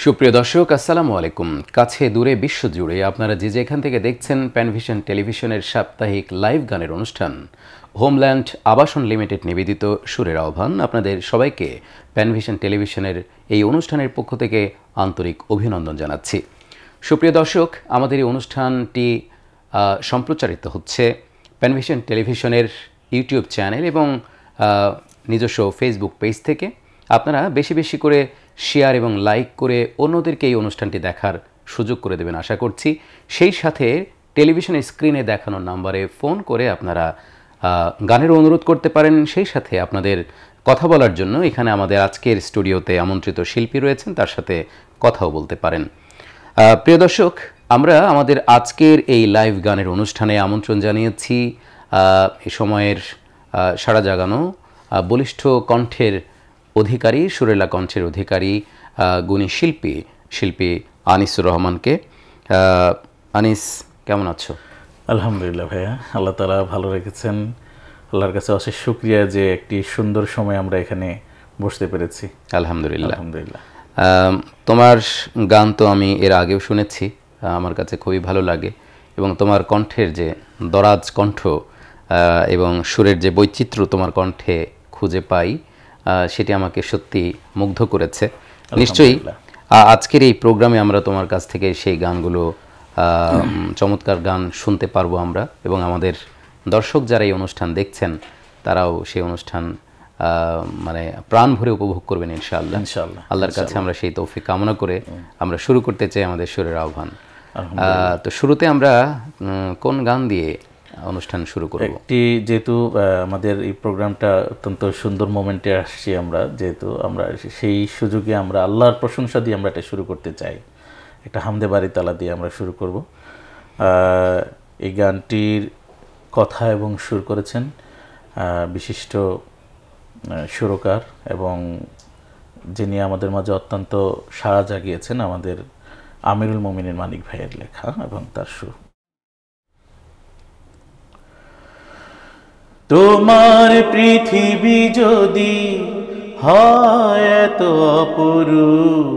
সুপ্রিয় দর্শক, আসসালামু আলাইকুম। কাছে দূরে বিশ্বজুড়ে আপনারা যে যেখান থেকে দেখছেন প্যানভিশন টেলিভিশনের সাপ্তাহিক লাইভ গানের অনুষ্ঠান হোমল্যান্ড আবাসন লিমিটেড নিবেদিত সুরের আহ্বান, আপনাদের সবাইকে প্যানভিশন টেলিভিশনের এই অনুষ্ঠানের পক্ষ থেকে আন্তরিক অভিনন্দন জানাচ্ছি। সুপ্রিয় দর্শক, আমাদের এই অনুষ্ঠানটি সম্প্রচারিত হচ্ছে প্যানভিশন টেলিভিশনের ইউটিউব চ্যানেল এবং নিজস্ব ফেসবুক পেজ থেকে। আপনারা বেশি বেশি করে শেয়ার এবং লাইক করে অন্যদেরকে এই অনুষ্ঠানটি দেখার সুযোগ করে দেবেন আশা করছি। সেই সাথে টেলিভিশনের স্ক্রিনে দেখানো নাম্বারে ফোন করে আপনারা গানের অনুরোধ করতে পারেন। সেই সাথে আপনাদের কথা বলার জন্য এখানে আমাদের আজকের স্টুডিওতে আমন্ত্রিত শিল্পী রয়েছেন, তার সাথে কথাও বলতে পারেন। প্রিয় দর্শক, আমরা আমাদের আজকের এই লাইভ গানের অনুষ্ঠানে আমন্ত্রণ জানিয়েছি এই সময়ের সাড়া জাগানো বলিষ্ঠ কণ্ঠের অধিকারী, সুরেলা কণ্ঠের অধিকারী গুণী শিল্পী আনিসুর রহমানকে। আনিস, কেমন আছো? আলহামদুলিল্লাহ ভাইয়া, আল্লাহ তাআলা ভালো রেখেছেন। আল্লাহর কাছে অশেষ শুকরিয়া যে একটি সুন্দর সময় আমরা এখানে বসতে পেরেছি। আলহামদুলিল্লাহ। আলহামদুলিল্লাহ। তোমার গান তো আমি এর আগেও শুনেছি, আমার কাছে খুবই ভালো লাগে এবং তোমার কণ্ঠের যে দরাজ কণ্ঠ এবং সুরের যে বৈচিত্র্য তোমার কণ্ঠে খুঁজে পাই সেটি আমাকে সত্যি মুগ্ধ করেছে। নিশ্চয়ই আজকের এই প্রোগ্রামে আমরা তোমার কাছ থেকে সেই গানগুলো চমৎকার গান শুনতে পারবো আমরা, এবং আমাদের দর্শক যারা এই অনুষ্ঠান দেখছেন তারাও সেই অনুষ্ঠান মানে প্রাণ ভরে উপভোগ করবেন ইনশাআল্লাহ। আল্লাহর কাছে আমরা সেই তৌফিক কামনা করে আমরা শুরু করতে চাই আমাদের সুরের আহ্বান। তো শুরুতে আমরা কোন গান দিয়ে অনুষ্ঠান শুরু করব? একটি, যেহেতু আমাদের এই প্রোগ্রামটা অত্যন্ত সুন্দর মোমেন্টে আসছি আমরা, যেহেতু আমরা সেই সুযোগে আমরা আল্লাহর প্রশংসা দিয়ে আমরা এটা শুরু করতে চাই। একটা হামদে বাড়ি তালা দিয়ে আমরা শুরু করব। এই গানটির কথা এবং সুর করেছেন বিশিষ্ট সুরকার এবং যিনি আমাদের মাঝে অত্যন্ত সাড়া জাগিয়েছেন, আমাদের আমিরুল মোমিনিন মানিক ভাইয়ের লেখা এবং তার সুর। তোমার পৃথিবী যদি হয় এত অপরূপ,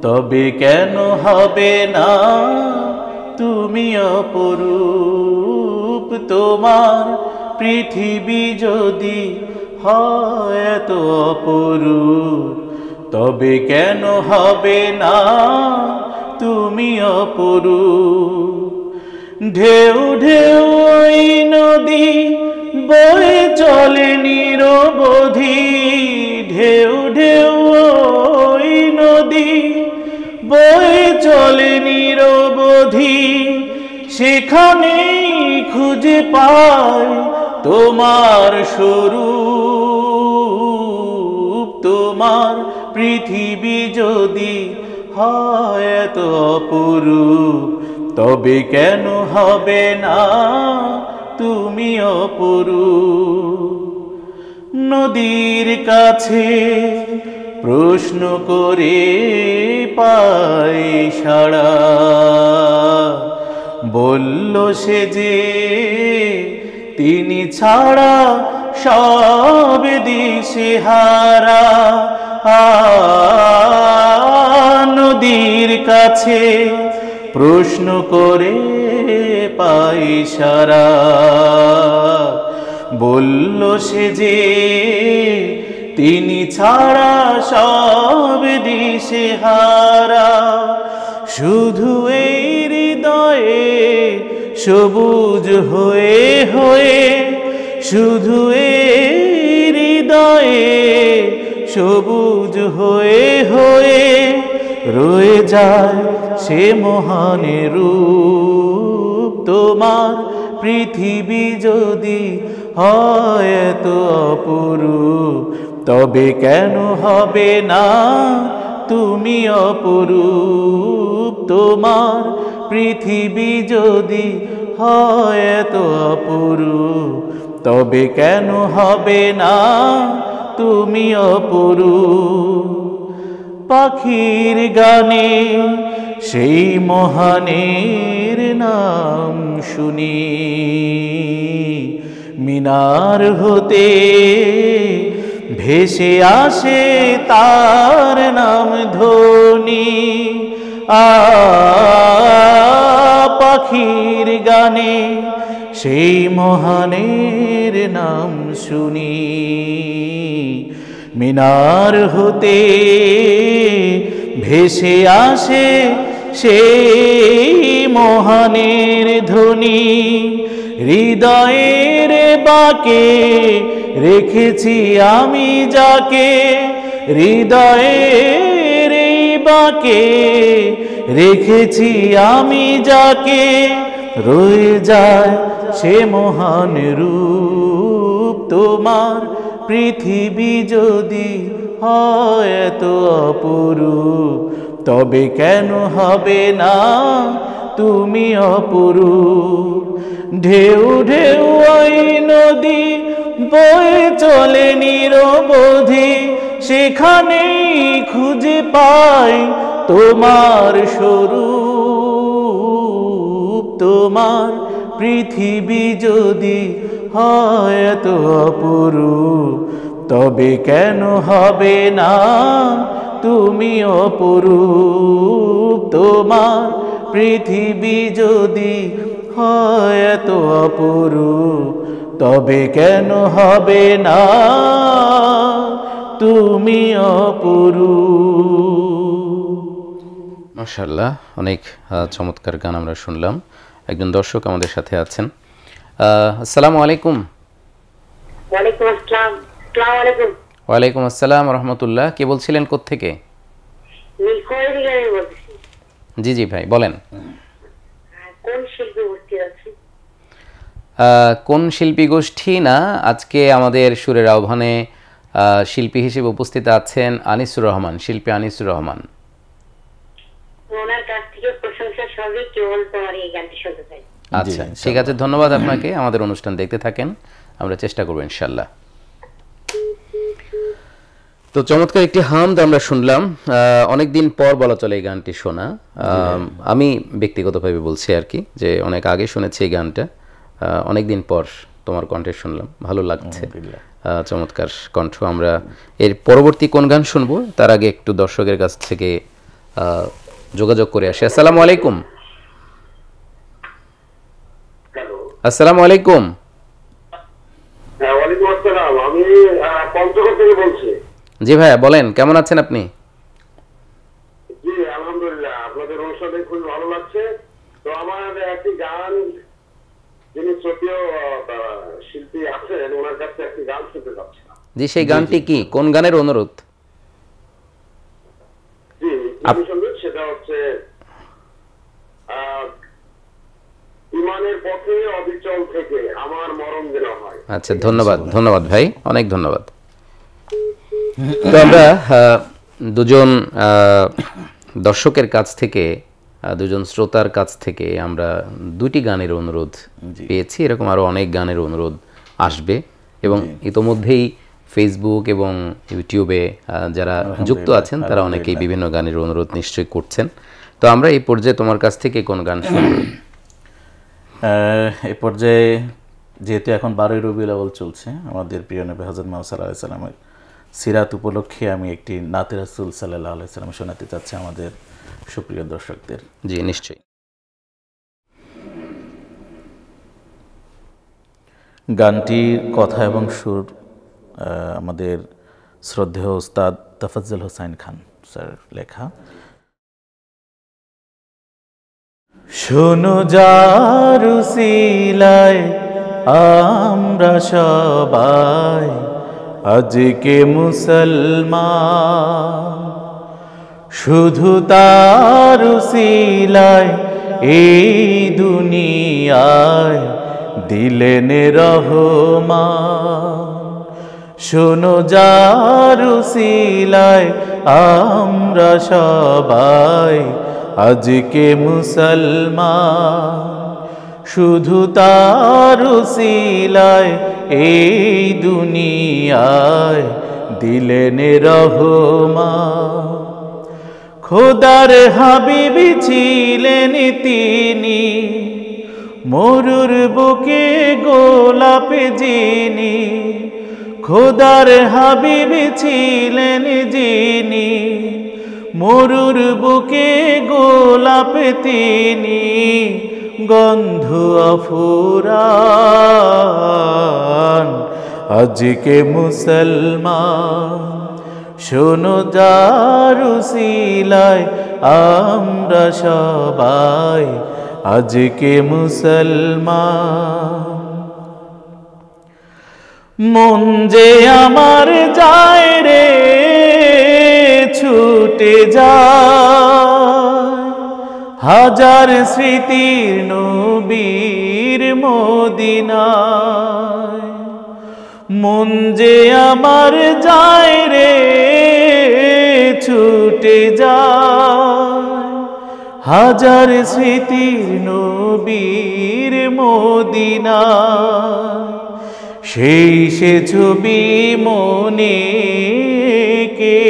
তবে কেন হবে না তুমি অপরূপ? তোমার পৃথিবী যদি হয় এত অপরূপ, তবে কেন হবে না তুমি অপরূপ? ঢেউ ঢেউ ওই নদী বয়ে চলে নিরবধি, ঢেউ ঢেউ ওই নদী বয়ে চলে নিরবধি, সেখানেই খুঁজে পায় তোমার স্বরূপ। তোমার পৃথিবী যদি হয় এত অপরূপ, তবে কেন হবে না তুমি অপরূপ? নদীর কাছে প্রশ্ন করে পাই সাড়া, বলল সে যে তিনি ছাড়া সব দিশেহারা। নদীর কাছে প্রশ্ন করে পাই সারা, বলল সে যে তিনি ছাড়া সব দিশেহারা। শুধু এই হৃদয়ে সবুজ হয়ে হয়ে, শুধু এই হৃদয়ে সবুজ হয়ে হয়ে রয়ে যায় সে মহানের রূপ। তোমার পৃথিবী যদি হয় এত অপরূপ, তবে কেন হবে না তুমি অপরূপ? তোমার পৃথিবী যদি হয় এত অপরূপ, তবে কেন হবে না তুমি অপরূপ? পাখির গানে সেই মহানের নাম শুনি, মিনার হতে ভেসে আসে তার নাম ধ্বনি। পাখির গানে সেই মহানের নাম শুনি। মিনার হতে ভেসে আসে সেই মহানের ধ্বনি। হৃদয়ের বাঁকে রেখেছি আমি যাকে, হৃদয়ের বাঁকে রেখেছি আমি যাকে, রয়ে যায় সে মহান রূপ তোমার। পৃথিবী যদি হয় এত অপরূপ, তবে কেন হবে না তুমি অপরূপ। ঢেউ ঢেউ ওই নদী বয়ে চলে নিরবধি, সেখানেই খুঁজে পাই তোমার স্বরূপ তোমার। পৃথিবী যদি হয় এত অপরূপ, তবে কেন হবে না তুমি অপরূপ তোমার। পৃথিবী যদি হয় এত অপরূপ, তবে কেন হবে না তুমি অপরূপ। মাশাআল্লাহ, অনেক চমৎকার গান আমরা শুনলাম। একজন দর্শক আমাদের সাথে আছেন। আসসালামু আলাইকুম। ওয়ালাইকুম আসসালাম। আসসালামু আলাইকুম। ওয়ালাইকুম আসসালাম রহমতুল্লাহ। কে বলছিলেন, কোত্থেকে? জি জি ভাই বলেন। কোন শিল্পী গোষ্ঠী আছে? কোন শিল্পী গোষ্ঠী না, আজকে আমাদের সুরের আহ্বানে শিল্পী হিসেবে উপস্থিত আছেন আনিসুর রহমান, শিল্পী আনিসুর রহমান। ওনার কাছ থেকে প্রশংসা সবই, কেবল তোমার এই গানটি শুনতে চাই। আচ্ছা ঠিক আছে, ধন্যবাদ আপনাকে। আমাদের অনুষ্ঠান দেখতে থাকেন, আমরা চেষ্টা করব ইনশাল্লাহ। তো চমৎকার একটি হামদ আমরা শুনলাম। অনেকদিন পর বলা চলে এই গানটি শোনা। আমি ব্যক্তিগতভাবে বলছি আর কি, যে অনেক আগে শুনেছি এই গানটা, অনেকদিন পর তোমার কণ্ঠে শুনলাম, ভালো লাগছে। চমৎকার কণ্ঠ। আমরা এর পরবর্তী কোন গান শুনবো তার আগে একটু দর্শকের কাছ থেকে যোগাযোগ করে আসি। আসসালামু আলাইকুম। আসসালামু আলাইকুম। ওয়ালাইকুম আসসালাম। আমি পঞ্চগড় থেকে বলছি। জি ভাইয়া বলেন, কেমন আছেন আপনি? জি আলহামদুলিল্লাহ, আপনাদের অনুষ্ঠানে খুব ভালো লাগছে। তো আমার একটি গান, যিনি শ্রোতীয় শিল্পী আছেন, ওনার কাছে একটি গান শুনতে চাচ্ছি। জি, সেই গানটি কি, কোন গানের অনুরোধ? জি শুনবেন, সেটা হচ্ছে ইমানের পথে অবিচল থেকে আমার মরণ যেন হয়। আচ্ছা ধন্যবাদ, ধন্যবাদ ভাই, অনেক ধন্যবাদ। তো আমরা দুজন দর্শকের কাছ থেকে, দুজন শ্রোতার কাছ থেকে আমরা দুটি গানের অনুরোধ পেয়েছি। এরকম আরও অনেক গানের অনুরোধ আসবে এবং ইতোমধ্যেই ফেসবুক এবং ইউটিউবে যারা যুক্ত আছেন তারা অনেকেই বিভিন্ন গানের অনুরোধ নিশ্চয়ই করছেন। তো আমরা এই পর্যায়ে তোমার কাছ থেকে কোন গান শুনব? এই পর্যায়ে যেহেতু এখন 12ই রবিউল আউয়াল চলছে, আমাদের প্রিয় নবী হযরত মুহাম্মদ সাল্লাল্লাহু আলাইহি সাল্লামের সিরাত উপলক্ষে আমি একটি নাতে রাসূল সাল্লাল্লাহু আলাইহি সাল্লাম শোনাতে চাচ্ছি আমাদের সুপ্রিয় দর্শকদের। জি নিশ্চয়ই। গানটির কথা এবং সুর আমাদের শ্রদ্ধেয় উস্তাদ তাফাজ্জল হোসাইন খান স্যার লেখা। শোনো যার উসিলায় আমরা সবাই আজকে মুসলমান, শুধু তার উসিলায় এই দুনিয়ায় দিলেন রহমান। শোনো যার উসিলায় আমরা সবাই আজকে মুসলমান, শুধু তার উসিলায় এই দুনিয়ায় দিলেন রহমান। খোদার হাবিবি ছিলেন তিনি, মরুর বুকে গোলাপ যিনি। খোদার হাবিব ছিলেন যিনি, মরুর বুকে গোলাপ তিনি, গন্ধ অফুরান। আজকে মুসলমান শোনো যার উসিলায় আমরা সবাই আজকে মুসলমান। মন যে আমার যায় রে ছুটে যায়, হাজার স্মৃতির নবীর মদিনায়। মন যে আমার যায় রে ছুটে যায়, হাজার স্মৃতির নবীর মদিনায়। সেই সে ছবি মনে কে,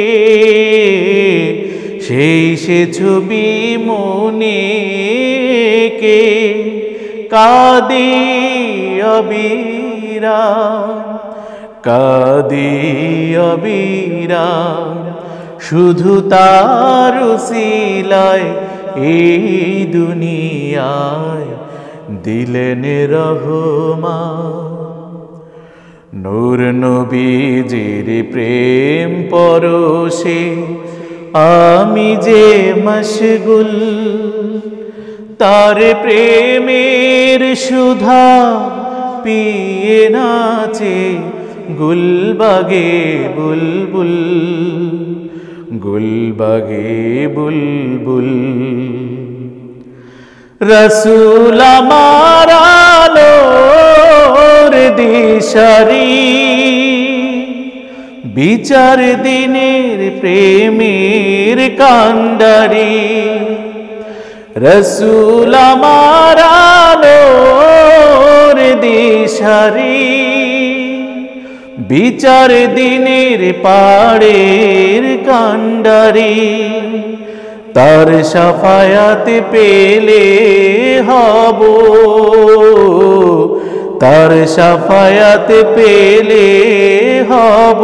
সেই সে ছবি মনে কে, কাঁদি অবিরাম, কাঁদি অবিরাম। শুধু তার উসিলায় এই দুনিয়ায় দিলেন রহমান। নূর নবীজির প্রেম পরশে আমি যে মশগুল, তার প্রেমের সুধা পিয়ে নাচে গুলবাগে বুলবুল, গুলবাগে বুলবুল। রসুল আমার আলোর দিশারি, বিচার দিনের প্রেমের কান্ডারি। রসুল আমার আলোর দিশারি, বিচার দিনের পাড়ের কান্ডারি। তার শাফায়াত পেলে হব, তার শাফায়াত পেলে হব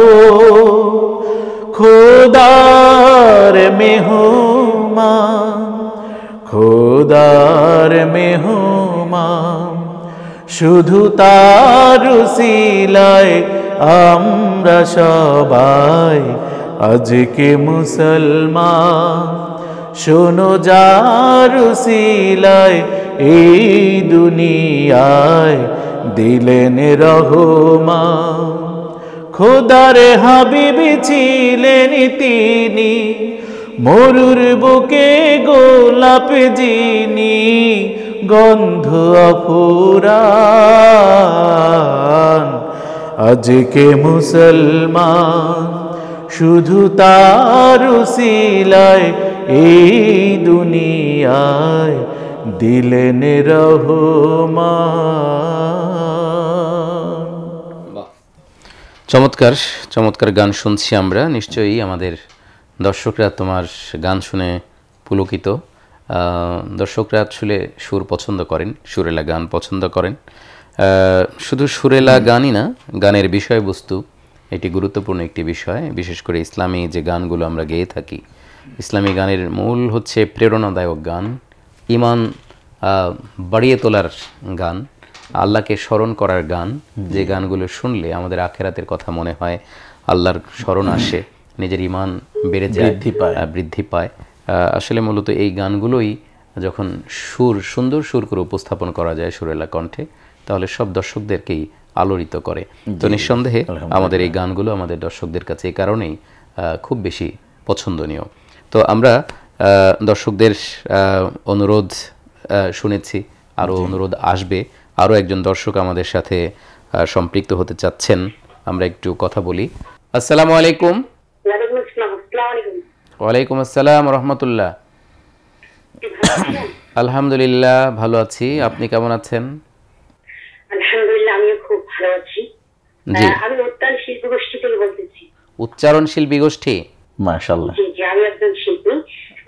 খোদার মেহমান, খোদার মেহমান। শুধু তার উসিলায় আমরা সবাই আজকে মুসলমান। শোনো যার উসিলায় এই দুনিয়ায় দিলেন রহমান। খোদার হাবিব ছিলেন তিনি, মরুর বুকে গোলাপ যিনি, গন্ধ অফুরান। আজকে মুসলমান শুধু তার উসিলায় এই দুনিয়ায় দিলেন রহমান। চমৎকার চমৎকার গান শুনছি আমরা। নিশ্চয়ই আমাদের দর্শকরা তোমার গান শুনে পুলকিত। দর্শকরা আসলে সুর পছন্দ করেন, সুরেলা গান পছন্দ করেন। শুধু সুরেলা গানই না, গানের বিষয়বস্তু এটি গুরুত্বপূর্ণ একটি বিষয়। বিশেষ করে ইসলামী যে গানগুলো আমরা গেয়ে থাকি, ইসলামী গানের মূল হচ্ছে প্রেরণাদায়ক গান, ঈমান বাড়িয়ে তোলার গান, আল্লাহকে স্মরণ করার গান। যে গানগুলো শুনলে আমাদের আখেরাতের কথা মনে হয়, আল্লাহর স্মরণ আসে, নিজের ঈমান বেড়ে যায়, বৃদ্ধি পায়। আসলে মূলত এই গানগুলোই যখন সুন্দর সুর করে উপস্থাপন করা যায় সুরেলা কণ্ঠে, তাহলে সব দর্শকদেরকেই আলোড়িত করে। তো নিঃসন্দেহে আমাদের এই গানগুলো আমাদের দর্শকদের কাছে এই কারণেই খুব বেশি পছন্দনীয়। তো আমরা দর্শকদের অনুরোধ শুনেছি, আরও অনুরোধ আসবে। আরও একজন দর্শক আমাদের সাথে সম্পৃক্ত হতে চাচ্ছেন, আমরা একটু কথা বলি। আসসালামু আলাইকুম। ওয়ালাইকুম আসসালাম রহমতুল্লাহ। আলহামদুলিল্লাহ ভালো আছি, আপনি কেমন আছেন? আলহামদুলিল্লাহ আমিও খুব ভালো আছি। আমি উচ্চারণ শিল্পী গোষ্ঠী থেকে বলতেছি। উচ্চারণ শিল্পী গোষ্ঠী, মাশাআল্লাহ। জি জি, আমি একজন শিল্পী।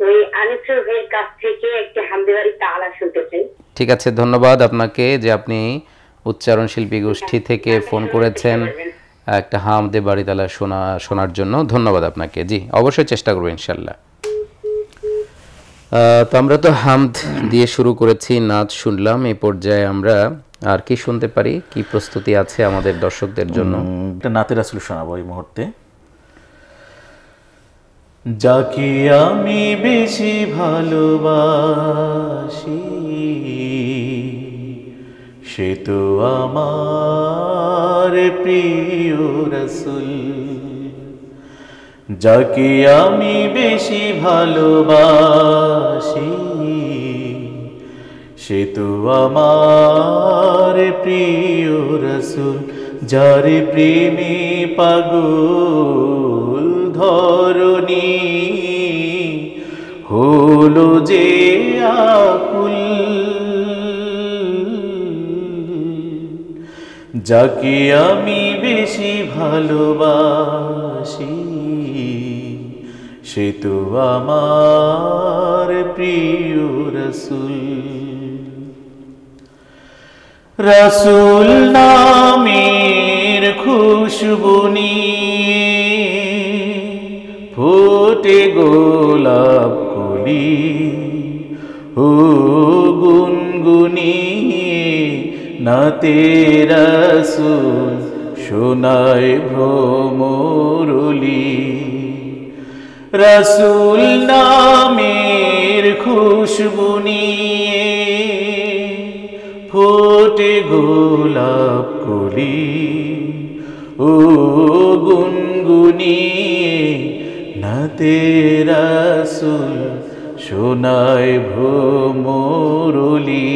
ওই আনিসুর ভাইয়ের কাছ থেকে একটা হামদেবাড়ি তাআলা শুনতে চাই। ঠিক আছে, ধন্যবাদ আপনাকে যে আপনি উচ্চারণ শিল্পী গোষ্ঠী থেকে ফোন করেছেন। একটা হামদে বাড়িতালা শোনার জন্য ধন্যবাদ আপনাকে। জি, অবশ্যই চেষ্টা করবো ইনশাল্লাহ। তো আমরা তো হামদ দিয়ে শুরু করেছি, নাচ শুনলাম, এই পর্যায়ে আমরা আর কি শুনতে পারি, কি প্রস্তুতি আছে আমাদের দর্শকদের জন্য? একটা নাতে রাসূল শোনাবো এই মুহূর্তে। যাকে আমি বেশি ভালোবাসি সে তো আমার প্রিয় রাসূল। যাকে আমি বেশি ভালোবাসি সে তো আমার প্রিয় রাসূল। যার প্রেমে পাগল ধরণী হলো যে আকুল। যাকে আমি বেশি ভালোবাসি সে তো আমার প্রিয় রাসূল। রাসূল নামের খুশবু নিয়ে ফোটে গোলাপ কলি ও গুনগুনিয়ে নাতে রাসূল শোনায় ভ্রমরলি। রাসূল নামের খুশবু নিয়ে ফোটে গোলাপ কলি ও গুনগুনিয়ে নাতে রাসূল শোনায় ভ্রমরলি।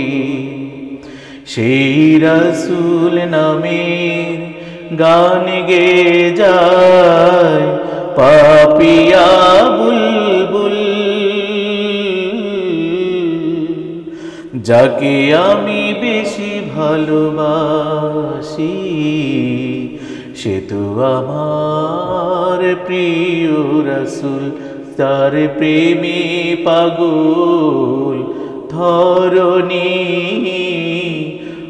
সেই রাসূল নামের গান গেয়ে যায় পাপিয়া বুলবুল। যাকে আমি বেশি ভালোবাসি সে তো আমার প্রিয় রাসূল। তার প্রেমে পাগল ধরণী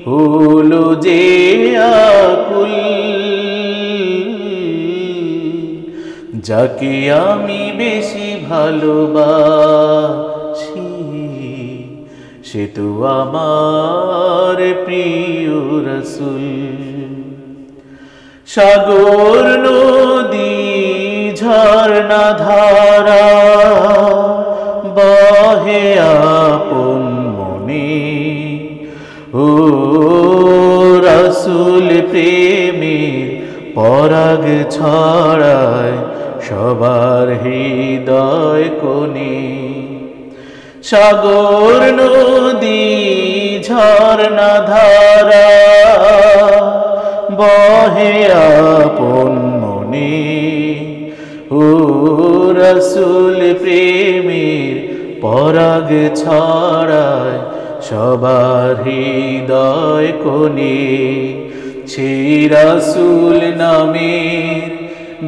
হলো যে আকুল। যাকে আমি বেশি ভালোবাসি সে তো আমার প্রিয় রাসূল। সাগর নদী ঝর্ণা ধারা বহে আপন মনে ও রাসূল প্রেমের পরাগ ছড়ায় সবার হৃদয় কোণে। সাগর নদী ঝর্ণা ধারা বহে আপন মনে ও রাসূল প্রেমের পরাগ ছড়ায় সবার হৃদয় কোণে। সেই রাসূল নামের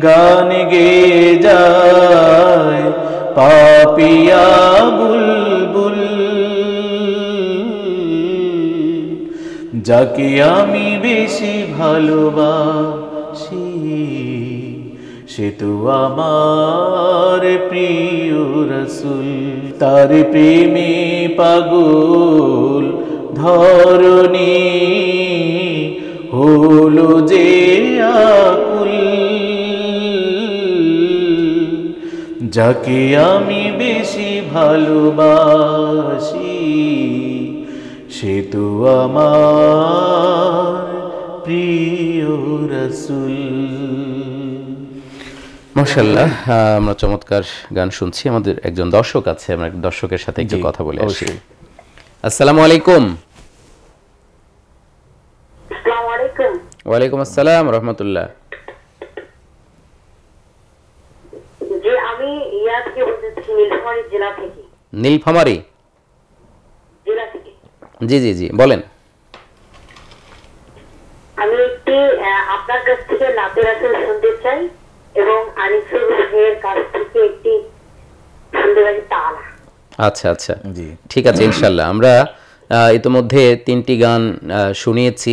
গান গেয়ে যায় পাপিয়া বুলবুল। যাকে আমি বেশি ভালোবাসি সে তো আমার প্রিয় রাসূল। তার প্রেমে পাগল ধরণী হলো যে আকুল। যাকে আমি বেশি ভালোবাসি সে তো আমার প্রিয় রাসূল। মাশাআল্লাহ, আমরা চমৎকার গান শুনছি। আমাদের একজন দর্শক আছে, আমরা দর্শকের সাথে একটু কথা বলে আসি। আসসালামু আলাইকুম। আসসালামু আলাইকুম। ওয়ালাইকুম আসসালাম রাহমাতুল্লাহ। জি, আমি ইয়া থেকে বলতেছি, নীলফামারী জেলা থেকে। নীলফামারী জেলা থেকে। জি জি জি, বলেন। আমি একটি আপনার কাছ থেকে নাতে রাসূল শুনতে চাই এবং আনিসুর ভাইয়ের কাছ থেকে একটি শুনতে চাই তাআলা। আচ্ছা আচ্ছা, জি ঠিক আছে ইনশাল্লাহ। আমরা ইতিমধ্যে 3টি গান শুনিয়েছি,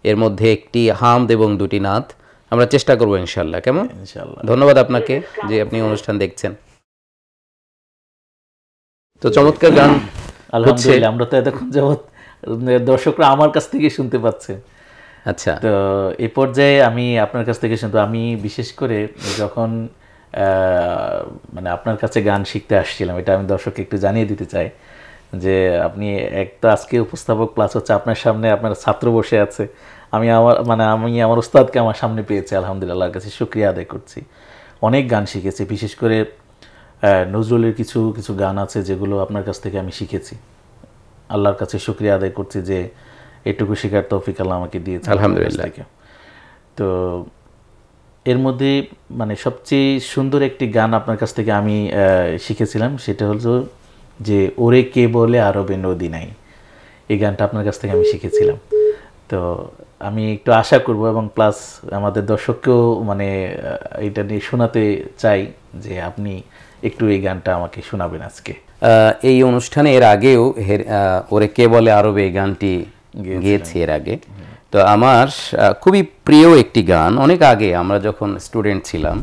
এর মধ্যে একটি হামদ এবং 2টি নাত। আমরা চেষ্টা করবো ইনশাল্লাহ। কেমন? ইনশাআল্লাহ। ধন্যবাদ আপনাকে যে আপনি অনুষ্ঠান দেখছেন। তো চমৎকার গান হচ্ছে। আলহামদুলিল্লাহ, আমরা তো এতক্ষণ যাবৎ দর্শকরা আমার কাছ থেকে শুনতে পাচ্ছে। আচ্ছা, তো এই পর্যায়ে আমি আপনার কাছ থেকে শুনতে, আমি বিশেষ করে যখন মানে আপনার কাছে গান শিখতে আসছিলাম, এটা আমি দর্শককে একটু জানিয়ে দিতে চাই যে আপনি এক তো আজকে উপস্থাপক, প্লাস হচ্ছে আপনার সামনে আপনার ছাত্র বসে আছে। আমি আমার উস্তাদকে আমার সামনে পেয়েছি, আলহামদুলিল্লাহ, আল্লাহর কাছে শুকরিয়া আদায় করছি। অনেক গান শিখেছি, বিশেষ করে নজরুলের কিছু কিছু গান আছে যেগুলো আপনার কাছ থেকে আমি শিখেছি। আল্লাহর কাছে শুকরিয়া আদায় করছি যে এটুকু শেখার তৌফিক আল্লাহ আমাকে দিয়েছে, আলহামদুলিল্লাহ। তো এর মধ্যে মানে সবচেয়ে সুন্দর একটি গান আপনার কাছ থেকে আমি শিখেছিলাম, সেটা হলো যে ওরে কে বলে আরবে নদী নাই। এই গানটা আপনার কাছ থেকে আমি শিখেছিলাম। তো আমি একটু আশা করব এবং প্লাস আমাদের দর্শককেও মানে এটা নিয়ে শোনাতে চাই যে আপনি একটু এই গানটা আমাকে শোনাবেন আজকে। এই অনুষ্ঠানে এর আগেও ওরে কে বলে আরবে এই গানটি গেয়েছি এর আগে। তো আমার খুবই প্রিয় একটি গান, অনেক আগে আমরা যখন স্টুডেন্ট ছিলাম,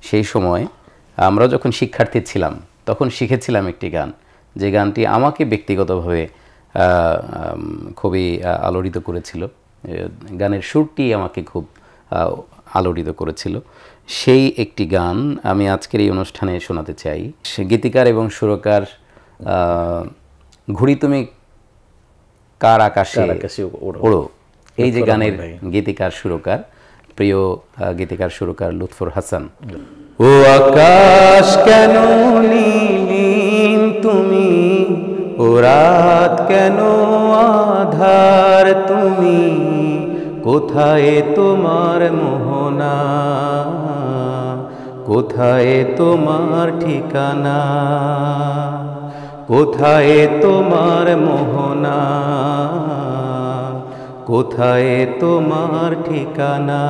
সেই সময় আমরা যখন শিক্ষার্থী ছিলাম তখন শিখেছিলাম একটি গান, যে গানটি আমাকে ব্যক্তিগতভাবে খুবই আলোড়িত করেছিল। গানের সুরটি আমাকে খুব আলোড়িত করেছিল। সেই একটি গান আমি আজকের এই অনুষ্ঠানে শোনাতে চাই। গীতিকার এবং সুরকার ঘুড়ি তুমি কার আকাশে ওড়ো, এই যে গানের গীতিকার সুরকার, প্রিয় গীতিকার সুরকার লুৎফর হাসান। ও আকাশ কেন নীলিম তুমি, ও রাত কেন আধার তুমি, কোথায় তোমার মোহনা, কোথায় তোমার ঠিকানা, কোথায় তোমার মোহনা, কোথায় তোমার ঠিকানা।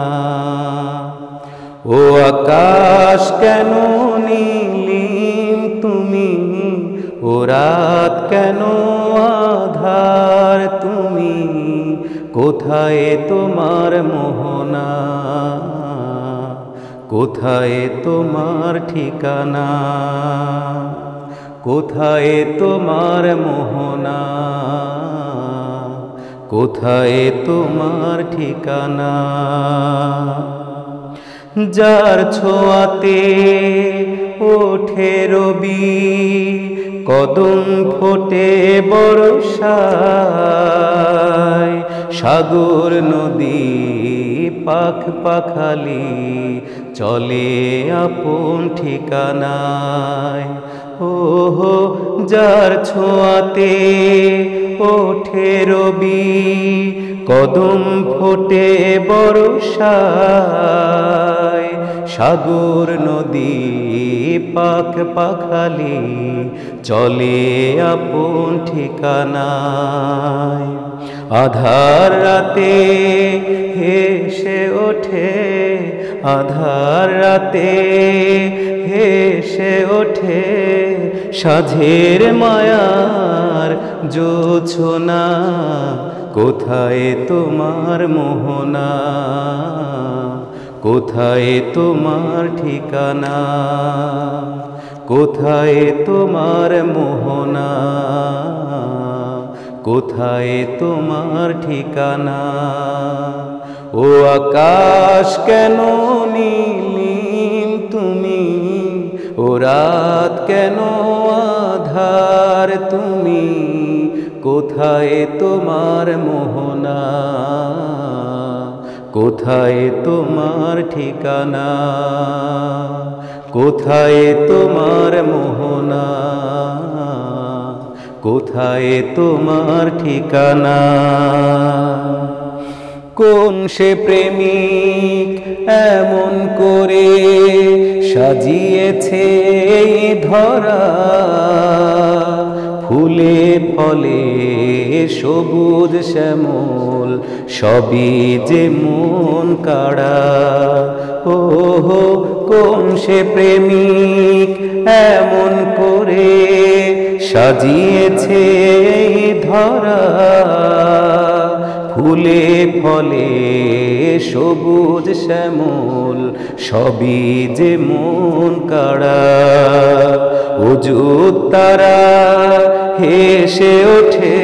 ও আকাশ কেন নীলিম তুমি, ও রাত কেন আধার তুমি, কোথায় তোমার মোহনা, কোথায় তোমার ঠিকানা, কোথায় তোমার মোহনা, কোথায় তোমার ঠিকানা। যার ছোঁয়াতে ওঠে রবি, কদম ফোটে বর্ষায়, সাগর নদী পাখ পাখালি চলে আপন ঠিকানায়। ও যার ছোঁয়াতে ওঠে রবি, কদম ফোটে বর্ষায়, সাগর নদী পাখ পাখালি চলে আপন ঠিকানায়। আধার রাতে হেসে ওঠে, আধার রাতে হেসে ওঠে, সাঝের মায়ার জোছনা, কোথায় তোমার মোহনা, কোথায় তোমার ঠিকানা, কোথায় তোমার মোহনা, কোথায় তোমার ঠিকানা। ও আকাশ কেন নীলিম তুমি, ও রাত কেন আধার তুমি, কোথায় তোমার মোহনা, কোথায় তোমার ঠিকানা, কোথায় তোমার মোহনা, কোথায় তোমার ঠিকানা। কোন সে প্রেমিক এমন করে সাজিয়েছে এই ধরা, ফুলে ফলে সবুজ শ্যামল সবই যে মন কাড়া। ও কোন সে প্রেমিক এমন করে সাজিয়েছে এই ধরা, ফুলে ফলে সবুজ শ্যামল সবই যে মন কাড়া। অযুত তারা হেসে ওঠে,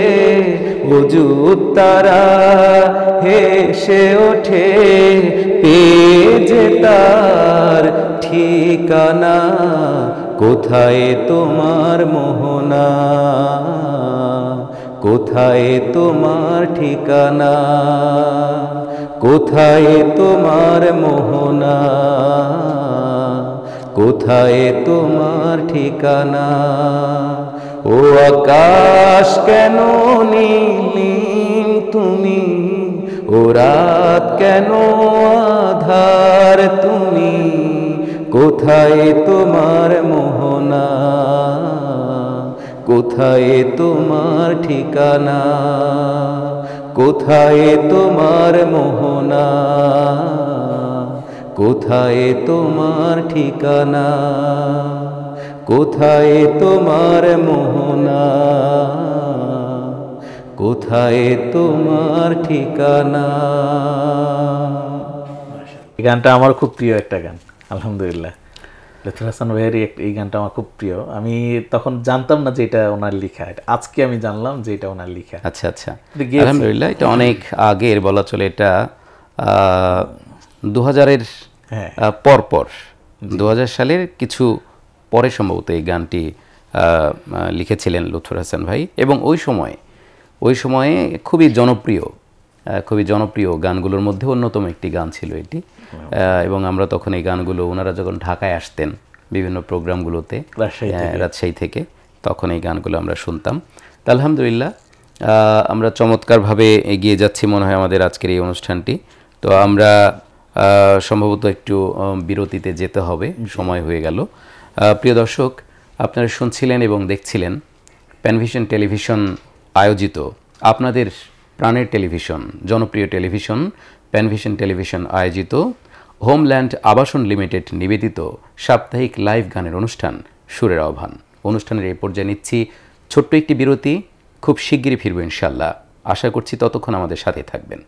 অযুত তারা হেসে ওঠে, পেয়ে যে তার ঠিকানা। কোথায় তোমার মোহনা, কোথায় তোমার ঠিকানা, কোথায় তোমার মোহনা, কোথায় তোমার ঠিকানা। ও আকাশ কেন নীলিম তুমি, ও রাত কেন আধার তুমি, কোথায় তোমার মোহনা, কোথায় তোমার ঠিকানা, কোথায় তোমার মোহনা, কোথায় তোমার ঠিকানা, কোথায় তোমার মোহনা, কোথায় তোমার ঠিকানা। এই গানটা আমার খুব প্রিয় একটা গান, আলহামদুলিল্লাহ। লুৎফর হাসান ভাইয়ের এই গানটা আমার খুব প্রিয়। আমি তখন জানতাম না যে এটা ওনার লেখা, আজকে আমি জানলাম যে এটা ওনার লেখা। আচ্ছা আচ্ছা, আলহামদুলিল্লাহ। এটা অনেক আগের বলা চলে, এটা 2000-এর পরপর, 2000 সালের কিছু পরে সম্ভবত এই গানটি লিখেছিলেন লুৎফর হাসান ভাই। এবং ওই সময়ে খুবই জনপ্রিয় গানগুলোর মধ্যে অন্যতম একটি গান ছিল এটি। এবং আমরা তখন এই গানগুলো, ওনারা যখন ঢাকায় আসতেন বিভিন্ন প্রোগ্রামগুলোতে রাজশাহী থেকে, তখন এই গানগুলো আমরা শুনতাম। তা আলহামদুলিল্লাহ আমরা চমৎকারভাবে এগিয়ে যাচ্ছি মনে হয় আমাদের আজকের এই অনুষ্ঠানটি। তো আমরা সম্ভবত একটু বিরতিতে যেতে হবে, সময় হয়ে গেল। প্রিয় দর্শক, আপনারা শুনছিলেন এবং দেখছিলেন প্যানভিশন টেলিভিশন আয়োজিত, আপনাদের প্রাণের টেলিভিশন, জনপ্রিয় টেলিভিশন প্যানভিশন টেলিভিশন আয়োজিত হোমল্যান্ড আবাসন লিমিটেড নিবেদিত সাপ্তাহিক লাইভ গানের অনুষ্ঠান সুরের আহ্বান। অনুষ্ঠানের এই পর্যায়ে নিচ্ছি ছোট্ট একটি বিরতি। খুব শিগগিরই ফিরব ইনশাআল্লাহ, আশা করছি ততক্ষণ আমাদের সাথে থাকবেন।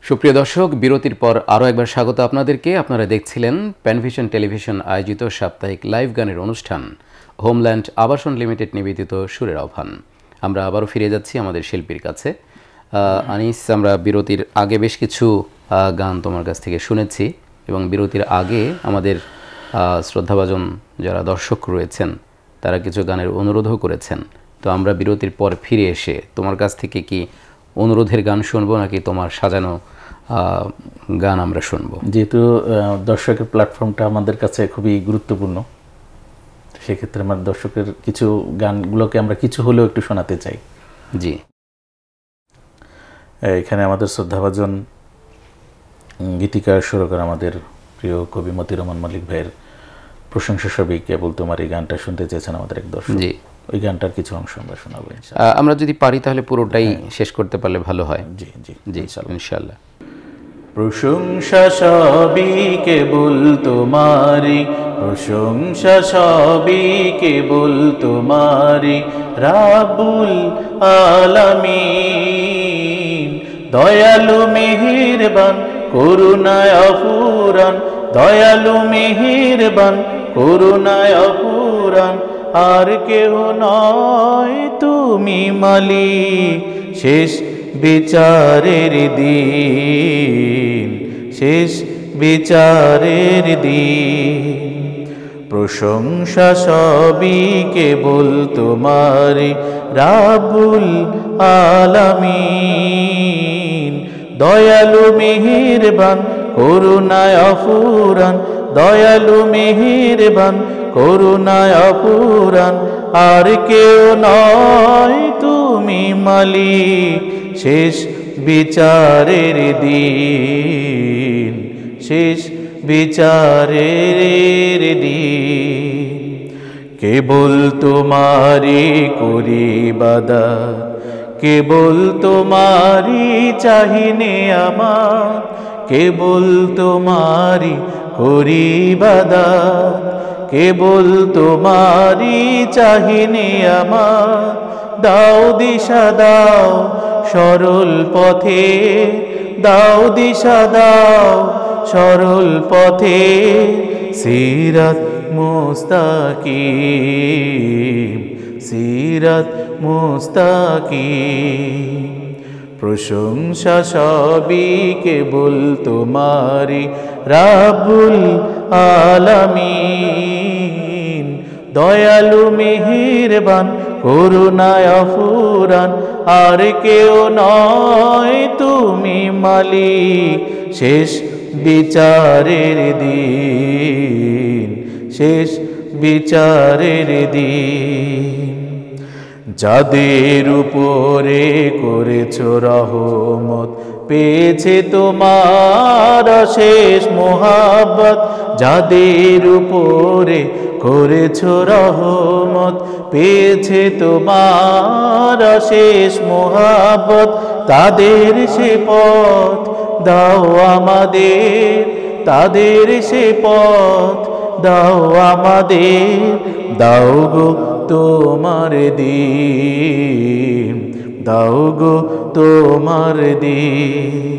সুপ্রিয় দর্শক, বিরতির পর আরও একবার স্বাগত আপনাদেরকে। আপনারা দেখছিলেন প্যানভিশন টেলিভিশন আয়োজিত সাপ্তাহিক লাইভ গানের অনুষ্ঠান হোমল্যান্ড আবাসন লিমিটেড নিবেদিত সুরের আহ্বান। আমরা আবারও ফিরে যাচ্ছি আমাদের শিল্পীর কাছে। আনিস, আমরা বিরতির আগে বেশ কিছু গান তোমার কাছ থেকে শুনেছি, এবং বিরতির আগে আমাদের শ্রদ্ধাভাজন যারা দর্শক রয়েছেন তারা কিছু গানের অনুরোধও করেছেন। তো আমরা বিরতির পর ফিরে এসে তোমার কাছ থেকে কি অনুরোধের গান শুনবো, নাকি তোমার সাজানো গান আমরা শুনবো? যেহেতু দর্শকের প্ল্যাটফর্মটা আমাদের কাছে খুবই গুরুত্বপূর্ণ, সেক্ষেত্রে আমার দর্শকের কিছু গানগুলোকে আমরা কিছু হলেও একটু শোনাতে চাই। জি, এখানে আমাদের শ্রদ্ধাভাজন গীতিকার সুরকার আমাদের প্রিয় কবি মতিউর রহমান মল্লিক ভাইয়ের প্রশংসা সবই কেবল তোমার এই গানটা শুনতে চেয়েছেন আমাদের এক দর্শক। জি, ওই গানটার কিছু অংশ আমরা শোনাবো। আমরা যদি পারি তাহলে পুরোটাই শেষ করতে পারলে ভালো হয়। জি জি জি, ইনশাআল্লাহ। প্রশংসা সবই কেবল তোমারি, প্রশংসা সবই কেবল তোমারি, রাব্বুল আলামিন। দয়ালু মেহেরবান করুণায় অফুরান, দয়ালু মেহেরবান করুণায় অফুরান। আর কেহ নয় তুমি মালিক, শেষ বিচারের দিন, শেষ বিচারের দিন। প্রশংসা সবই কেবল তোমারি, রাব্বুল আলামিন। দয়ালু মেহেরবান করুণায় অফুরান, দয়ালু মেহেরবান করুণায় অফুরান। আর কেউ নয় তুমি মালিক, শেষ বিচারের দিন, শেষ বিচারের দিন। কেবল তোমারি করি ইবাদত, কেবল তোমারি চাহিনে আমার, কেবল তোমারি করি ইবাদত, কেবল তোমারি চাহিনে আমার। দাও দিশা দাও সরল পথে দাও দিশা দাও সরল পথে সিরাত মুস্তাকিম সিরাত মুস্তাকিম প্রশংসা সবই কেবল তোমারি রাব্বুল আলামিন দয়ালু মেহেরবান করুণায় অফুরান আর কেউ নয় তুমি মালিক শেষ বিচারের দিন শেষ বিচারের দিন যাদের উপরে করেছো রহমত পেয়েছে তোমার শেষ মোহাব্বত যাদের উপরে করেছো রহমত পেয়েছে তোমার শেষ মোহাব্বত তাদের সে পথ দাও আমাদের তাদের সে পথ দাও আমাদের দাও গো তোমার দিন দাও গো তোমার দিন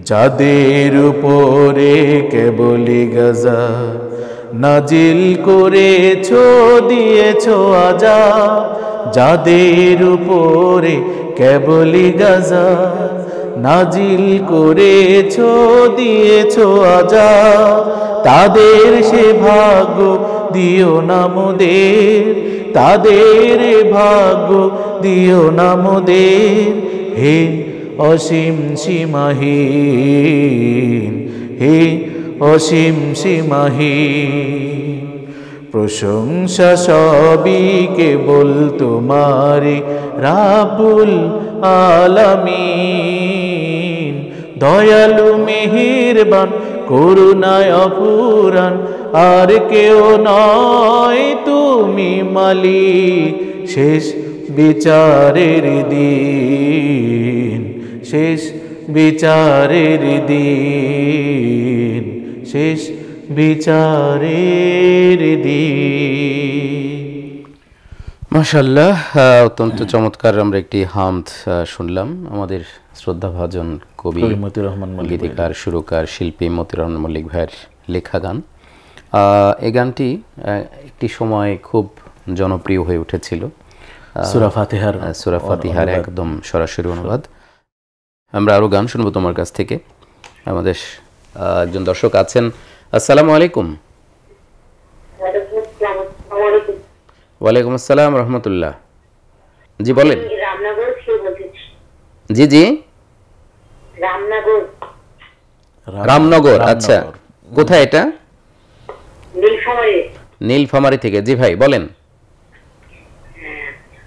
যাদের উপরে কেবলি গজা নাজিল করেছো দিয়েছো আযাব যাদের উপরে কেবলি গজা নাজিল করেছো দিয়েছো আযাব তাদের সে ভাগ্য দিও না মোদের তাদের ভাগ্য দিও না মোদের হে অসীম সীমাহীন হে অসীম সীমাহীন প্রশংসা সবই কেবল তোমারি রাব্বুল আলামিন দয়ালু মেহেরবান করুণায় অফুরান আর কেউ নয় তুমি মালিক শেষ বিচারের দিন শেষ বিচারের দিন শেষ বিচারের দিন মাশাআল্লাহ অত্যন্ত চমৎকার আমরা একটি হামদ শুনলাম আমাদের শ্রদ্ধাভাজন কবি মতিউর রহমান মল্লিক গীতিকার সুরকার শিল্পী মতিউর রহমান মল্লিক ভাইয়ের লেখা গান এই গানটি একটি সময় খুব জনপ্রিয় হয়ে উঠেছিল সূরা ফাতিহার একদম সরাসরি অনুবাদ আমরা আরো গান শুনবো তোমার কাছ থেকে আমাদের একজন দর্শক আছেন আসসালামু আলাইকুম ওয়ালাইকুম আসসালাম রহমতুল্লাহ জি বলেন রামনগর থেকে বলছি জি জি রামনগর আচ্ছা কোথায় এটা নীলফামারী নীলফামারী থেকে জি ভাই বলেন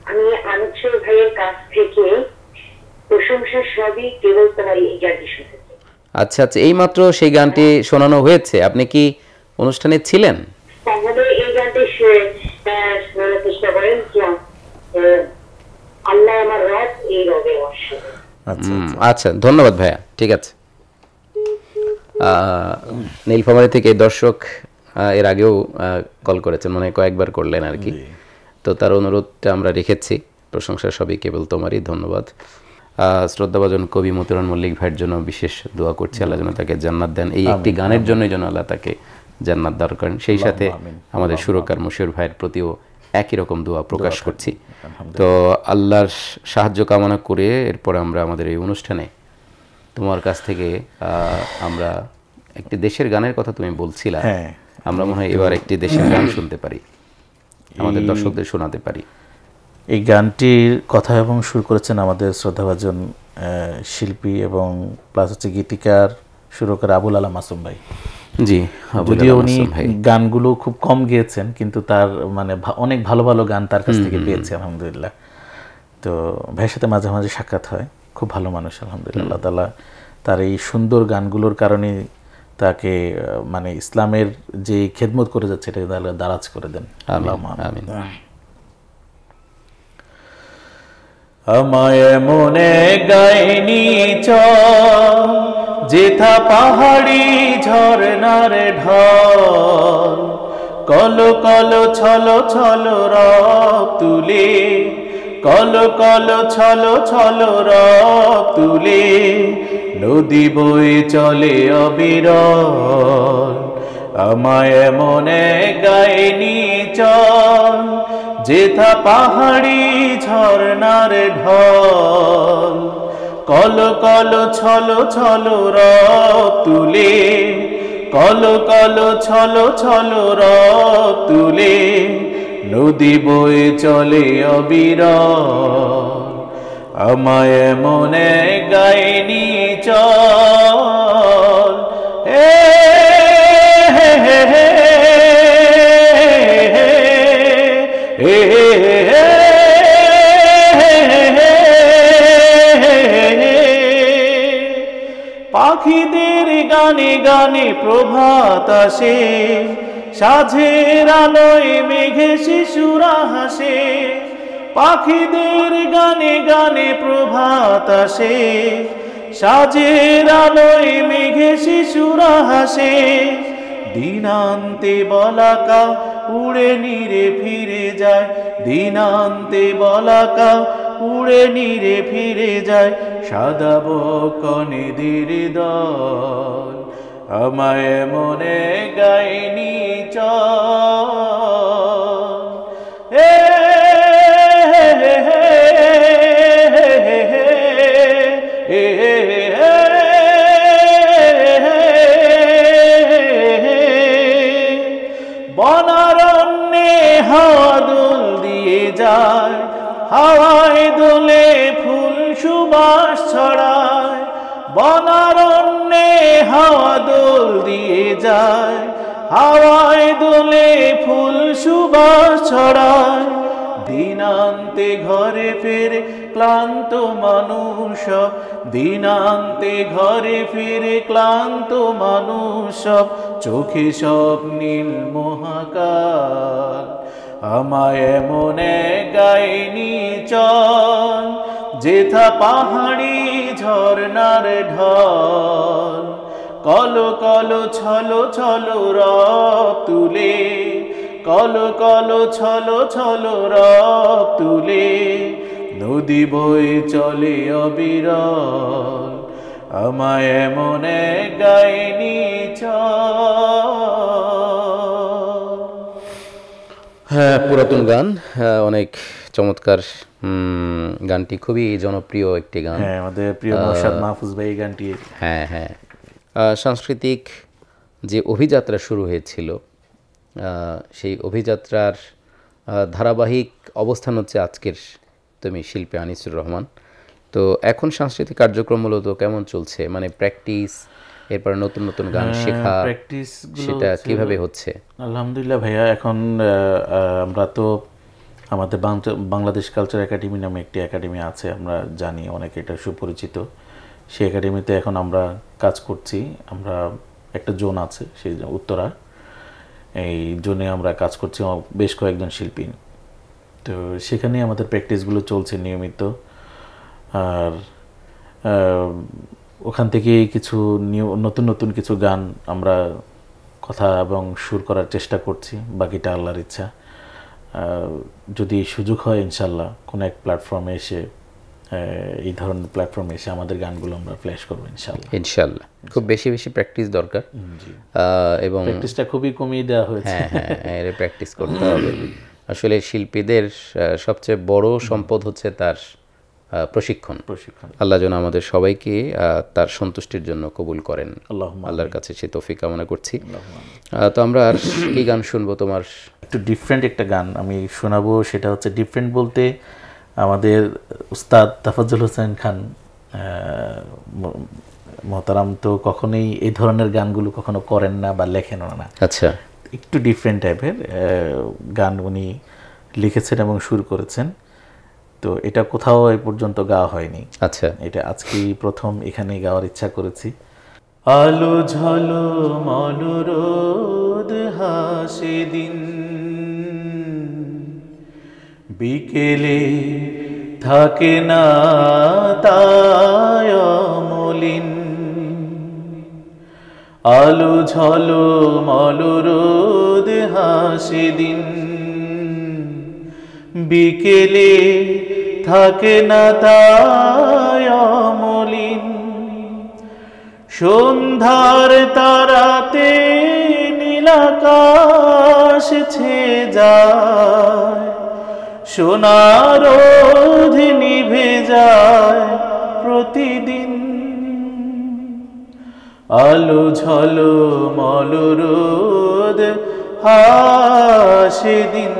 আমি আনুচ্ছর ভাইয়ের কাছ থেকে প্রশংসা সবই কেবল তোমার এই গানটি শুনেছি আচ্ছা আচ্ছা এইমাত্র সেই গানটি শোনানো হয়েছে আপনি কি অনুষ্ঠানে ছিলেন তাহলে এই গানটি শোনার চেষ্টা করেন যে আল্লাহ আমার রব এই রবে অশ্বর আচ্ছা ধন্যবাদ ভাইয়া ঠিক আছে নীলফামারী থেকে দর্শক এর আগেও কল করেছেন মনে হয় কয়েকবার করলেন আর কি তো তার অনুরোধটা আমরা রেখেছি প্রশংসা সবই কেবল তোমারই ধন্যবাদ শ্রদ্ধাভাজন কবি মতিউর রহমান মল্লিক ভাইয়ের জন্য বিশেষ দোয়া করছি আল্লাহ যেন তাকে জান্নাত দেন এই একটি গানের জন্যই যেন আল্লাহ তাকে জান্নাত দান করেন সেই সাথে আমাদের সুরকার মশিউর ভাইয়ের প্রতিও একই রকম দোয়া প্রকাশ করছি তো আল্লাহর সাহায্য কামনা করে এরপর আমরা আমাদের এই অনুষ্ঠানে তোমার কাছ থেকে আমরা একটি দেশের গানের কথা তুমি বলছিলা আমরা মনে হয় এবার একটি দেশের গান শুনতে পারি আমাদের দর্শকদের শোনাতে পারি এই গানটির কথা এবং সুর করেছেন আমাদের শ্রদ্ধাভাজন শিল্পী এবং প্লাস হচ্ছে গীতিকার সুরকার আবুল আলা মাসুম ভাই জি যদিও উনি গানগুলো খুব কম গেয়েছেন কিন্তু তার মানে অনেক ভালো ভালো গান তার কাছ থেকে পেয়েছি আলহামদুলিল্লাহ তো ভাইয়ের সাথে মাঝে মাঝে সাক্ষাৎ হয় খুব ভালো মানুষ আলহামদুলিল্লাহ আল্লাহ তাআলা তার এই সুন্দর গানগুলোর কারণে তাকে মানে ইসলামের যে খেদমত করে যাচ্ছে এটা দারাজ করে দেন আমিন আমায় মনে গাইনি যেথা পাহাড়ি ঝরনার ঢল কল কল ছল ছল রব তুলে কল কল ছল ছল রব তুলে নদী বয়ে চলে অবিরল আমায় মনে গায়নি চল যেথা পাহাড়ি ঝর্ণার ঢল কল কল ছল ছল রব তুলে কল কল ছল ছল রব তুলে নদী বয়ে চলে অবিরল আমায় মনে গায়নি চল পাখিদের গানে গানে প্রভাত আসে সাঝের আলোয় মেঘে শিশুরা হাসে পাখিদের গানে গানে প্রভাত আসে সাঝের আলোয় মেঘে শিশুরা হাসে দিনান্তে বলাকা উড়ে নিরে ফিরে যায় দিনান্তে বলাকা উড়ে নিরে ফিরে যায় সাদা বকনেদের দল আমায় মনে গায়নি চল বনারণ্যে হাওয়া দোল দিয়ে যায় হাওয়ায় দোলে ফুল সুবাস ছড়ায় বনারণ্যে হাওয়া দোল দিয়ে যায় হাওয়ায় দোলে ফুল সুবাস ছড়ায় দিনান্তে ঘরে ফেরে ক্লান্ত মানুষ দিনান্তে ঘরে ফিরে ক্লান্ত মানুষ চোখে সব নীল মহাকাল আমায় মনে গায়নি চল যেথা পাহাড়ি ঝর্ণার ঢল কল কল ছল ছল রব তুলে কল কল ছল ছল রব তুলে নদী বয়ে চলে অবিরল আমায় মনে গায়নি চল। হ্যাঁ, পুরাতন গান, অনেক চমৎকার। গানটি খুবই জনপ্রিয় একটি গান। হ্যাঁ, আমাদের প্রিয় নওশাদ মাহফুজ ভাই গানটি। হ্যাঁ হ্যাঁ, সাংস্কৃতিক যে অভিযাত্রা শুরু হয়েছিল সেই অভিযাত্রার ধারাবাহিক অবস্থান হচ্ছে আজকের তুমি শিল্পী আনিসুর রহমান। তো এখন সাংস্কৃতিক কার্যক্রম মূলত কেমন চলছে, মানে প্র্যাকটিস, এরপর নতুন নতুন গান শেখা, প্র্যাকটিস সেটা কিভাবে হচ্ছে? আলহামদুলিল্লাহ ভাইয়া, এখন আমরা তো আমাদের বাংলাদেশ কালচার একাডেমি নামে একটি একাডেমি আছে, আমরা জানি অনেক, এটা সুপরিচিত। সেই একাডেমিতে এখন আমরা কাজ করছি। আমরা একটা জোন আছে, সেই উত্তরা, এই জোনে আমরা কাজ করছি বেশ কয়েকজন শিল্পী। তো সেখানে আমাদের প্র্যাকটিসগুলো চলছে নিয়মিত। আর ওখান থেকে কিছু নতুন নতুন কিছু গান আমরা কথা এবং সুর করার চেষ্টা করছি, বাকিটা আল্লাহর ইচ্ছা। যদি সুযোগ হয় ইনশাল্লাহ কোনো এক প্ল্যাটফর্মে এসে, এই ধরনের প্ল্যাটফর্মে এসে আমাদের গানগুলো আমরা ফ্ল্যাশ করবো ইনশাল্লাহ। ইনশাল্লাহ খুব বেশি বেশি প্র্যাকটিস দরকার, এবং প্র্যাকটিসটা খুবই কমিয়ে দেওয়া হয়েছে। হ্যাঁ হ্যাঁ, প্র্যাকটিস করতে হবে। আসলে শিল্পীদের সবচেয়ে বড় সম্পদ হচ্ছে তার প্রশিক্ষণ। আল্লাহ যেন আমাদের সবাইকে তার সন্তুষ্টির জন্য কবুল করেন, আল্লাহর কাছে সে তৌফিক কামনা করছি। তো আমরা আর কি গান শুনবো তোমার? একটু ডিফারেন্ট একটা গান আমি শোনাবো, সেটা হচ্ছে ডিফারেন্ট বলতে আমাদের উস্তাদ তাফাজ্জল হোসেন খান মোহতারাম তো কখনোই এই ধরনের গানগুলো কখনো করেন না বা লেখেনও না। আচ্ছা, একটু ডিফারেন্ট টাইপের গান উনি লিখেছেন এবং সুর করেছেন। তো এটা কোথাও এই পর্যন্ত গাওয়া হয়নি। আচ্ছা, এটা আজকেই প্রথম এখানে গাওয়ার ইচ্ছা করেছি। আলো ঝলো মনোরোদ হাসে দিন, বিকেলে থাকে না তায় মলিন। আলো ঝলো মনোরোদ হাসে দিন, বিকেলে থাকে না তাই অমলিন। সন্ধ্যার তারাতে নীলাকাশ ছেয়ে যায়, সোনার রোদ নিভে যায় প্রতিদিন। আলো ঝলমল রোদ হাসে দিন।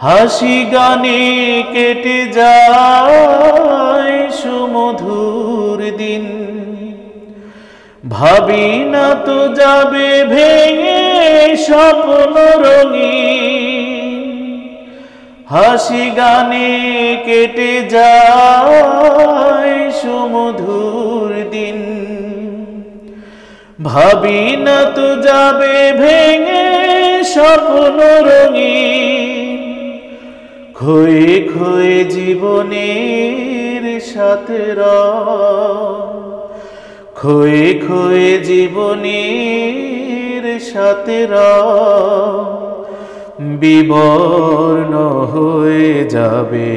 হাসি গানে কেটে যায় সুমধুর দিন। ভাবি না তো যাবে ভেঙে স্বপ্ন রঙিন। হাসি গানে কেটে যায় সুমধুর দিন। ভাবি না তো যাবে ভেঙে স্বপ্ন রঙিন। খয়ে খয়ে জীবনের সাথে খয়ে খয়ে জীবনের সাথে বিবর্ণ হয়ে যাবে,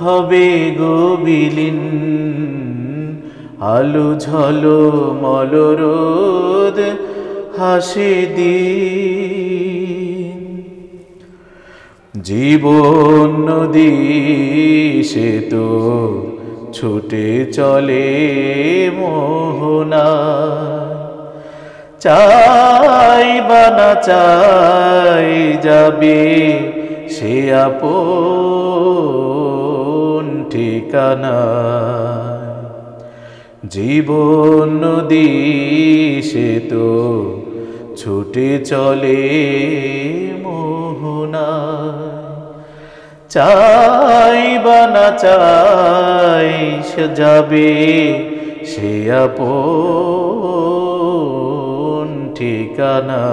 হবে গো বিলীন। আলো ঝলমল রোদ হাসে দিন। জীবন নদী সে তো ছুটে চলে মোহনা। চাই বা না চাই যাবে সে আপন ঠিকানা। জীবন নদী সে তো ছুটে চলে মোহনা। চাই বা না চাই সে যাবে সে আপন ঠিকানা।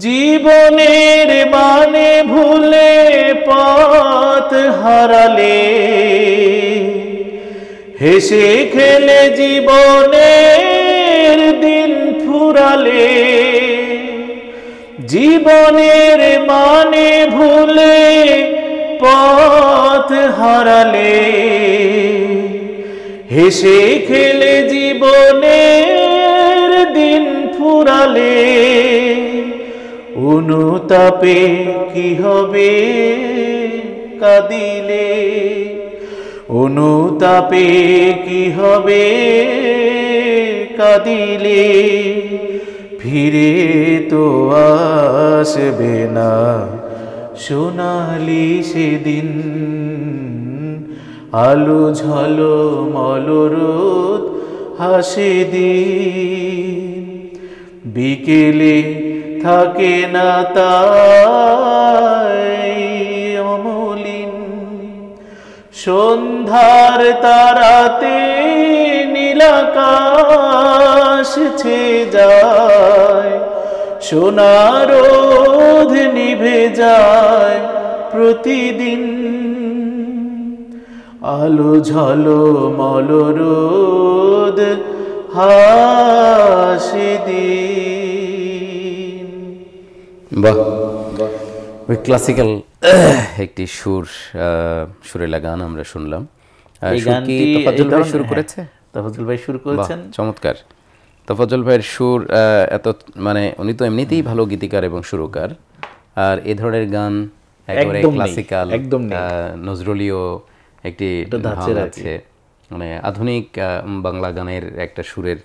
জীবনের মানে ভুলে পথ হারালে, হেসে খেলে জীবনের দিন ফুরালে। জীবনের মানে ভুলে পথ হারালে, হেসে খেলে জীবনের দিন ফুরালে। অনুতাপে কি হবে কাঁদিলে, অনুতাপে কি হবে কাঁদিলে। ফিরে তো আসবে না সোনালি সেদিন। আলো ঝলমল রোদ হাসে দিন। বিকেলে থাকে না তাই অমলিন। সন্ধ্যার তারাতে নীলাকাশ ছেয়ে যায়, সোনার রোদ নিভে যায় প্রতিদিন। আলো ঝলমল রোদ হাসে দিন। বাহ, ওই ক্লাসিক্যাল একটি সুরেলা গান আমরা শুনলাম। এই গানটি তোফাজ্জল ভাই শুরু করেছে? তোফাজ্জল ভাই শুরু করেছেন। চমৎকার। তোফাজ্জল ভাইয়ের সুর এত মানে উনি তো এমনিতেই ভালো গীতিকার এবং সুরকার, আর এ ধরনের গান একেবারে ক্লাসিক্যাল, একদম নজরুলীয় একটি ধাঁচ আছে, মানে আধুনিক বাংলা গানের একটা সুরের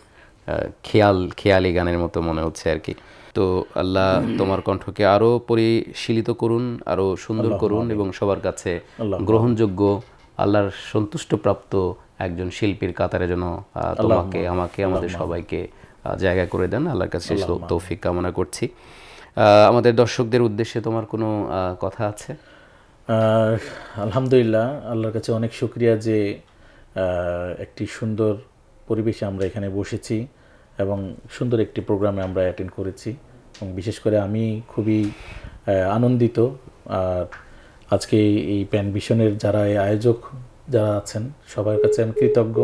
খেয়ালি গানের মতো মনে হচ্ছে আর কি। তো আল্লাহ তোমার কণ্ঠকে আরো পরিশীলিত করুন, আরো সুন্দর করুন এবং সবার কাছে গ্রহণযোগ্য, আল্লাহর সন্তুষ্টপ্রাপ্ত একজন শিল্পীর কাতারে যেন তোমাকে, আমাকে, আমাদের সবাইকে জায়গা করে দেন। আল্লাহর কাছে তৌফিক কামনা করছি। আমাদের দর্শকদের উদ্দেশ্যে তোমার কোনো কথা আছে? আলহামদুলিল্লাহ, আল্লাহর কাছে অনেক শুকরিয়া যে একটি সুন্দর পরিবেশে আমরা এখানে বসেছি এবং সুন্দর একটি প্রোগ্রামে আমরা অ্যাটেন্ড করেছি। এবং বিশেষ করে আমি খুবই আনন্দিত। আর আজকে এই প্যান ভিশনের যারা এই আয়োজক যারা আছেন সবার কাছে আমি কৃতজ্ঞ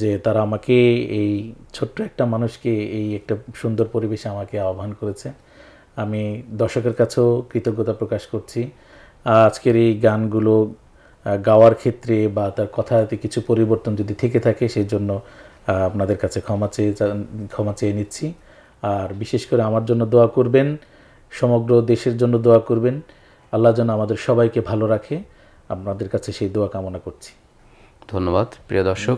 যে তারা আমাকে এই ছোট্ট একটা মানুষকে এই একটা সুন্দর পরিবেশে আমাকে আহ্বান করেছে। আমি দর্শকের কাছেও কৃতজ্ঞতা প্রকাশ করছি। আজকের এই গানগুলো গাওয়ার ক্ষেত্রে বা তার কথাতে কিছু পরিবর্তন যদি থেকে থাকে সেই জন্য আপনাদের কাছে ক্ষমা চেয়ে নিচ্ছি। আর বিশেষ করে আমার জন্য দোয়া করবেন, সমগ্র দেশের জন্য দোয়া করবেন। আল্লাহ যেন আমাদের সবাইকে ভালো রাখে, আপনাদের কাছে সেই দোয়া কামনা করছি। ধন্যবাদ প্রিয় দর্শক,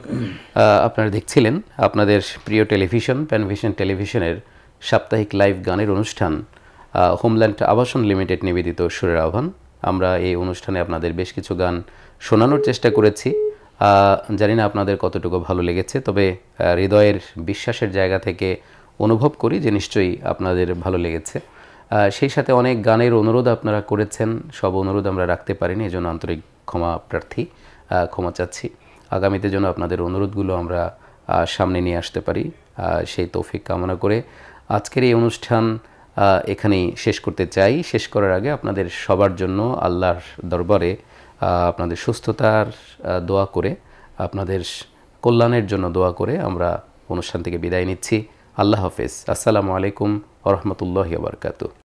আপনারা দেখছিলেন আপনাদের প্রিয় টেলিভিশন প্যানভিশন টেলিভিশনের সাপ্তাহিক লাইভ গানের অনুষ্ঠান হোমল্যান্ড আবাসন লিমিটেড নিবেদিত সুরের আহ্বান। আমরা এই অনুষ্ঠানে আপনাদের বেশ কিছু গান শোনানোর চেষ্টা করেছি। জানি না আপনাদের কতটুকু ভালো লেগেছে, তবে হৃদয়ের বিশ্বাসের জায়গা থেকে অনুভব করি যে নিশ্চয়ই আপনাদের ভালো লেগেছে। সেই সাথে অনেক গানের অনুরোধ আপনারা করেছেন, সব অনুরোধ আমরা রাখতে পারিনি, এজন্য আন্তরিক ক্ষমা চাচ্ছি। আগামীতে যেন আপনাদের অনুরোধগুলো আমরা সামনে নিয়ে আসতে পারি সেই তৌফিক কামনা করে আজকের এই অনুষ্ঠান এখানেই শেষ করতে চাই। শেষ করার আগে আপনাদের সবার জন্য আল্লাহর দরবারে আপনাদের সুস্থতার দোয়া করে, আপনাদের কল্যাণের জন্য দোয়া করে আমরা অনুষ্ঠান থেকে বিদায় নিচ্ছি। আল্লাহ হাফেজ। আসসালামু আলাইকুম ওয়া রাহমাতুল্লাহি ওয়া বারাকাতুহু।